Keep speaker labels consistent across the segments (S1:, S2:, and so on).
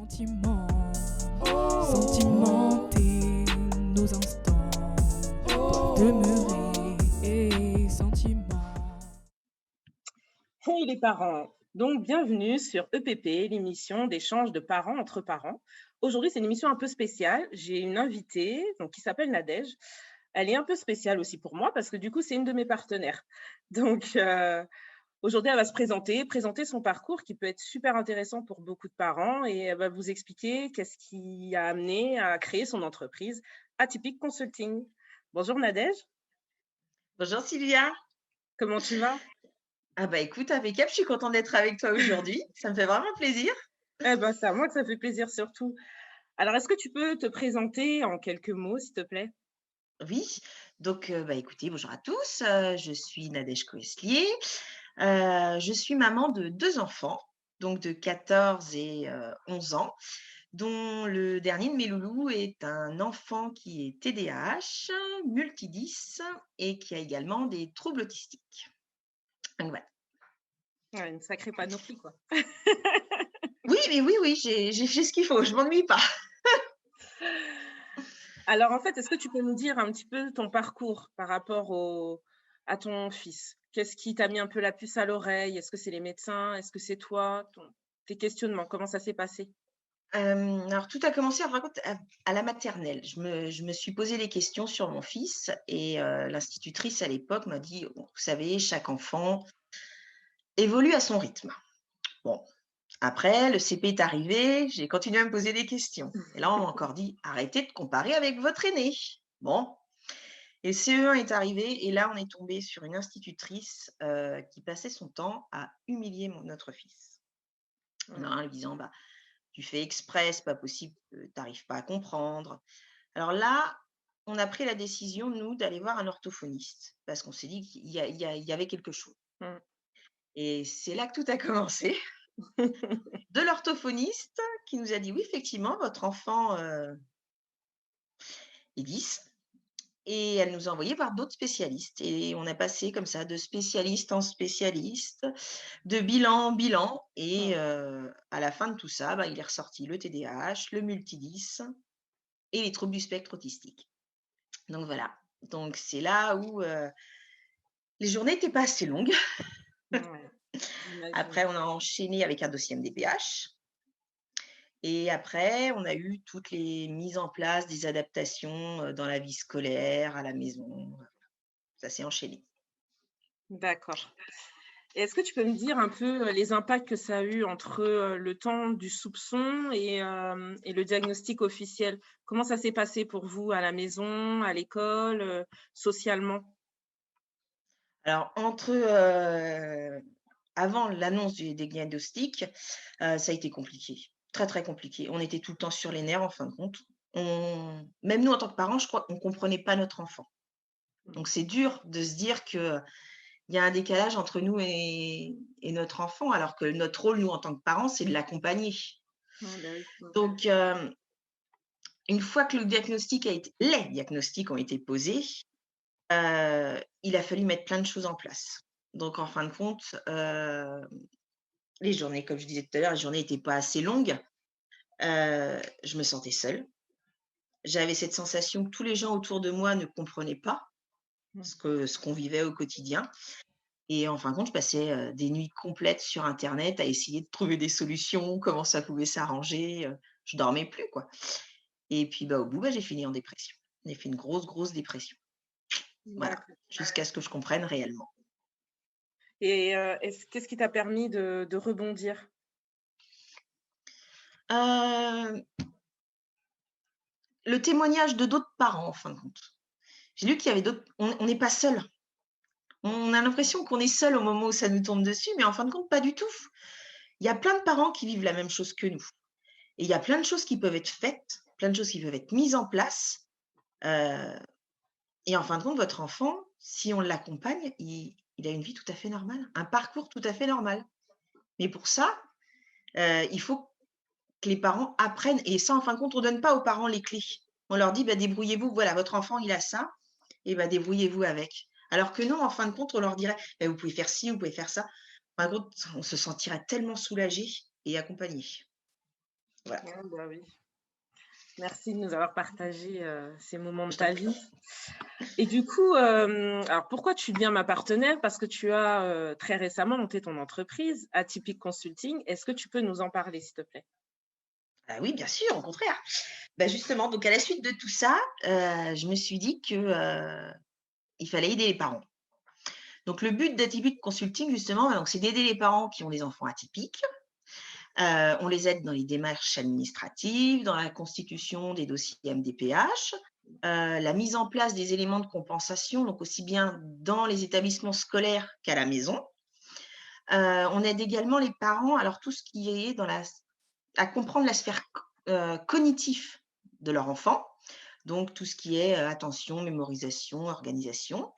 S1: Sentiments, sentimenter nos instants doivent demeurer et sentiments.
S2: Hey les parents! Donc bienvenue sur EPP, l'émission d'échange de parents entre parents. Aujourd'hui, c'est une émission un peu spéciale. J'ai une invitée qui s'appelle Nadège. Elle est un peu spéciale aussi pour moi parce que du coup, c'est une de mes partenaires. Donc aujourd'hui, elle va se présenter son parcours qui peut être super intéressant pour beaucoup de parents et elle va vous expliquer qu'est-ce qui a amené à créer son entreprise Atypique Consulting. Bonjour Nadège,
S3: Bonjour Sylvia.
S2: comment tu vas?
S3: Ah bah écoute, impeccable, je suis contente d'être avec toi aujourd'hui. Ça me fait vraiment plaisir.
S2: Eh ben, c'est à moi que ça fait plaisir surtout. Alors, est-ce que tu peux te présenter en quelques mots, s'il te plaît?
S3: Oui, donc bah écoutez, bonjour à tous. Je suis Nadège Coeslier. Je suis maman de 2 enfants, donc de 14 et 11 ans, dont le dernier de mes loulous est un enfant qui est TDAH, multi-10 et qui a également des troubles autistiques. Donc voilà.
S2: Ouais, une sacrée panoplie, quoi.
S3: Oui, mais oui, j'ai fait ce qu'il faut, je m'ennuie pas.
S2: Alors, en fait, est-ce que tu peux nous dire un petit peu ton parcours par rapport à ton fils? Qu'est-ce qui t'a mis un peu la puce à l'oreille? Est-ce que c'est les médecins? Est-ce que c'est toi? Tes questionnements, comment ça s'est passé?
S3: Alors tout a commencé en fin de compte à la maternelle. Je me suis posé des questions sur mon fils et l'institutrice à l'époque m'a dit: «Bon, vous savez, chaque enfant évolue à son rythme». Bon, après le CP est arrivé, j'ai continué à me poser des questions et là on m'a encore dit: «Arrêtez de comparer avec votre aîné». Bon, et le CE1 est arrivé et là on est tombé sur une institutrice, qui passait son temps à humilier notre fils.
S2: Mmh.
S3: En lui disant: «Bah, tu fais exprès, c'est pas possible que tu arrives pas à comprendre». Alors là, on a pris la décision, nous, d'aller voir un orthophoniste parce qu'on s'est dit qu'il y avait quelque chose
S2: Mmh.
S3: et c'est là que tout a commencé. De l'orthophoniste qui nous a dit: «Oui, effectivement, votre enfant, est 10». Et elle nous a envoyés voir d'autres spécialistes et on a passé comme ça de spécialiste en spécialiste, de bilan en bilan et
S2: Mmh.
S3: à la fin de tout ça, bah, il est ressorti le TDAH, le multi-10 et les troubles du spectre autistique. Donc voilà, donc c'est là où, les journées étaient pas assez longues.
S2: Ouais, j'imagine.
S3: Après on a enchaîné avec un dossier MDPH et après on a eu toutes les mises en place des adaptations, dans la vie scolaire, à la maison, ça s'est enchaîné.
S2: D'accord. Et est-ce que tu peux me dire un peu, les impacts que ça a eu entre, le temps du soupçon et le diagnostic officiel? Comment ça s'est passé pour vous à la maison, à l'école, socialement?
S3: Alors entre, avant l'annonce des diagnostics, ça a été compliqué, très, très compliqué. On était tout le temps sur les nerfs en fin de compte. Même nous en tant que parents, je crois qu'on comprenait pas notre enfant.
S2: Mmh.
S3: Donc c'est dur de se dire qu'il y a un décalage entre nous et notre enfant, alors que notre rôle, nous, en tant que parents, c'est de l'accompagner.
S2: Ouais, bah, oui. Mmh.
S3: Donc une fois que les diagnostics ont été posés, il a fallu mettre plein de choses en place. Donc en fin de compte, les journées, comme je disais tout à l'heure, les journées étaient pas assez longues. Je me sentais seule. J'avais cette sensation que tous les gens autour de moi ne comprenaient pas
S2: Mmh.
S3: ce qu'on vivait au quotidien et en fin de compte, je passais, des nuits complètes sur internet à essayer de trouver des solutions, comment ça pouvait s'arranger, je dormais plus, quoi et puis, bah, au bout, bah, j'ai fini en dépression. J'ai fait une grosse, grosse dépression. Voilà,
S2: D'accord.
S3: jusqu'à ce que je comprenne réellement.
S2: Et qu'est-ce qui t'a permis de rebondir?
S3: Heu, le témoignage de d'autres parents, en fin de compte. J'ai lu qu'il y avait d'autres on n'est pas seul. On a l'impression qu'on est seul au moment où ça nous tombe dessus, mais en fin de compte, pas du tout. Il y a plein de parents qui vivent la même chose que nous et il y a plein de choses qui peuvent être faites, plein de choses qui peuvent être mises en place, heu et en fin de compte, votre enfant, si on l'accompagne, il a une vie tout à fait normale, un parcours tout à fait normal. Mais pour ça, il faut que les parents apprennent et ça, en fin de compte, on donne pas aux parents les clés. On leur dit: «Bah, débrouillez-vous, voilà, votre enfant, il a ça et bah, débrouillez-vous avec». Alors que non, en fin de compte, on leur dirait: «Bah, vous pouvez faire ci, vous pouvez faire ça». En fin de compte, on se sentirait tellement soulagé et accompagné. Voilà.
S2: Ah, bah oui. Merci de nous avoir partagé ces moments de ta vie. Et du coup, alors pourquoi tu deviens ma partenaire? Parce que tu as très récemment monté ton entreprise, Atypique Consulting. Est-ce que tu peux nous en parler, s'il te plaît?
S3: Ah oui, bien sûr, au contraire. Bah, justement, donc à la suite de tout ça, je me suis dit que, il fallait aider les parents. Donc le but d'Atypique Consulting justement, donc c'est d'aider les parents qui ont des enfants atypiques. On les aide dans les démarches administratives, dans la constitution des dossiers MDPH, la mise en place des éléments de compensation, donc aussi bien dans les établissements scolaires qu'à la maison. On aide également les parents, alors tout ce qui est à comprendre la sphère cognitive de leur enfant, donc tout ce qui est attention, mémorisation, organisation.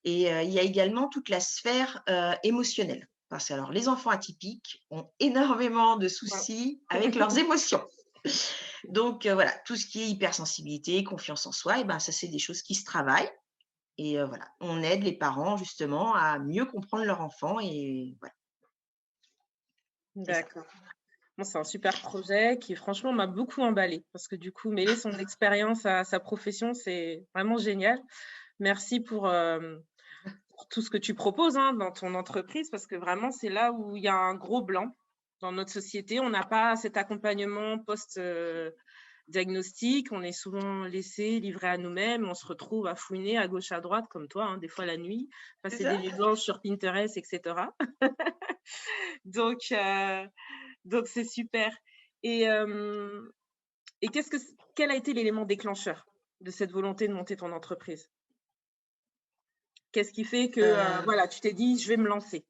S3: Et il y a également toute la sphère émotionnelle. Parce que alors, les enfants atypiques ont énormément de
S2: Ouais.
S3: soucis avec leurs émotions. Donc voilà, tout ce qui est hypersensibilité, confiance en soi, et ben, ça, c'est des choses qui se travaillent. Et voilà, on aide les parents justement à mieux comprendre leur enfant. Et voilà, c'est ça.
S2: D'accord. Bon, c'est un super projet qui franchement m'a beaucoup emballée parce que du coup, mêler son expérience à sa profession, c'est vraiment génial. Merci pour tout ce que tu proposes, hein, dans ton entreprise parce que vraiment, c'est là où il y a un gros blanc dans notre société. On n'a pas cet accompagnement post, diagnostic. On est souvent laissé livré à nous-mêmes. On se retrouve à fouiner à gauche, à droite comme toi, hein, des fois la nuit,
S3: C'est
S2: passer des
S3: ça.
S2: nuits blanches sur Pinterest et cetera. Donc donc c'est super. Et hem et quel a été l'élément déclencheur de cette volonté de monter ton entreprise? Qu'est-ce qui fait que,
S3: Heu,
S2: voilà, tu t'es dit: «Je vais me lancer»?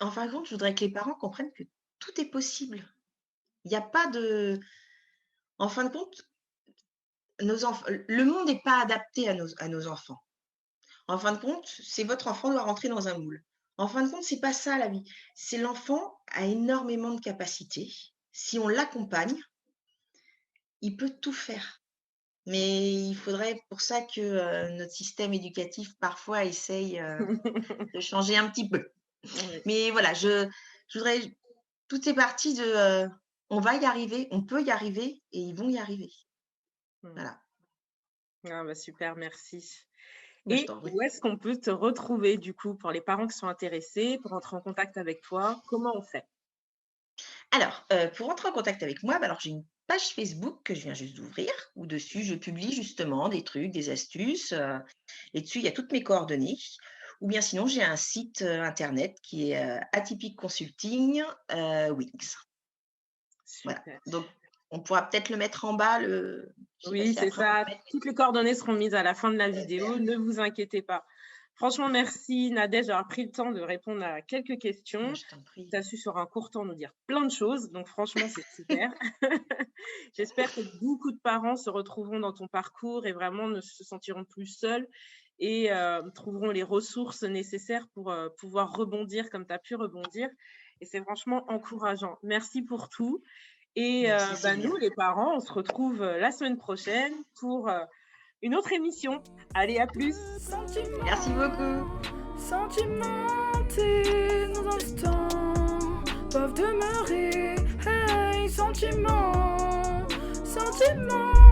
S3: En fin de compte, je voudrais que les parents comprennent que tout est possible. Il y a pas de En fin de compte, le monde n'est pas adapté à nos enfants. En fin de compte, c'est votre enfant doit rentrer dans un moule. En fin de compte, c'est pas ça la vie. C'est l'enfant a énormément de capacités. Si on l'accompagne, il peut tout faire. Mais il faudrait pour ça que, notre système éducatif parfois essaye, de changer un petit peu.
S2: Oui.
S3: Mais voilà, je voudrais tout est parti de, on va y arriver, on peut y arriver et ils vont y arriver.
S2: Mmh.
S3: Voilà.
S2: Ah bah, super, merci.
S3: Bah, je
S2: Et
S3: t'en prie.
S2: où est-ce qu'on peut te retrouver du coup pour les parents qui sont intéressés, pour entrer en contact avec toi? Comment on fait?
S3: Alors, pour entrer en contact avec moi, bah, alors j'ai une page Facebook que je viens juste d'ouvrir, où dessus je publie justement des trucs, des astuces, et dessus il y a toutes mes coordonnées. Ou bien sinon j'ai un site, internet qui est, Atypique Consulting, Wix. Voilà,
S2: Super.
S3: donc on pourra peut-être le mettre en bas, je sais pas
S2: Oui,
S3: si
S2: c'est
S3: après on peut
S2: ça.
S3: mettre
S2: Toutes les coordonnées seront mises à la fin de la vidéo, ne vous inquiétez pas. Franchement, merci Nadège d'avoir pris le temps de répondre à quelques
S3: bah,
S2: questions.
S3: je t'en prie.
S2: Tu as su sur un court temps nous dire plein de choses, donc franchement, c'est super. J'espère que beaucoup de parents se retrouveront dans ton parcours et vraiment ne se sentiront plus seuls et trouveront les ressources nécessaires pour, pouvoir rebondir comme tu as pu rebondir et c'est franchement encourageant. Merci pour tout et
S3: Merci
S2: bah,
S3: Sylvia.
S2: nous les parents, on se retrouve, la semaine prochaine pour, une autre émission. Allez, à plus!
S3: Merci beaucoup.
S1: Sentimenter nos instants peuvent demeurer. Hey, sentiments, sentiments.